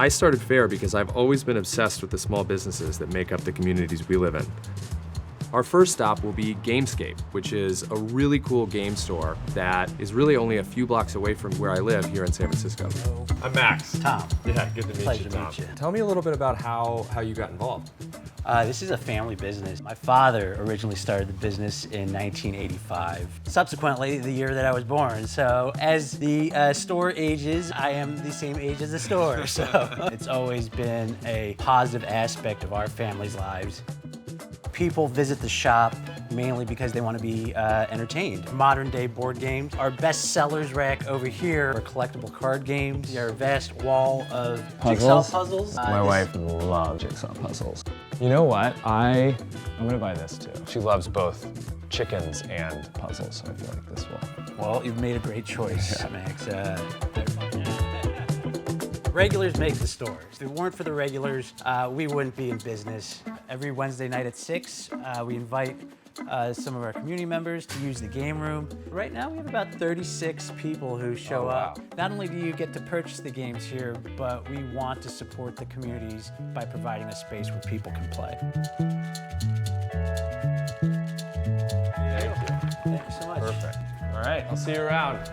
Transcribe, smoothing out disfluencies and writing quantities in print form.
I started FAIR because I've always been obsessed with the small businesses that make up the communities we live in. Our first stop will be Gamescape, which is a really cool game store that is really only a few blocks away from where I live here in San Francisco. I'm Max. Tom. Yeah, good to meet Pleasure you, to Tom. meet you. Tell me a little bit about how you got involved. This is a family business. My father originally started the business in 1985. Subsequently, the year that I was born. So as the store ages, I am the same age as the store. So it's always been a positive aspect of our family's lives. People visit the shop mainly because they want to be entertained. Modern day board games. Our best sellers rack over here are collectible card games. Our vast wall of jigsaw puzzles. My wife loves jigsaw puzzles. You know what? I'm gonna buy this too. She loves both chickens and puzzles, so I feel like this will. Well, you've made a great choice, Max. Regulars make the stores. If it weren't for the regulars, we wouldn't be in business. Every Wednesday night at 6, we invite some of our community members to use the game room. Right now we have about 36 people who show up. Not only do you get to purchase the games here, but we want to support the communities by providing a space where people can play. Thank you. Thank you so much. Perfect. All right, I'll see you around.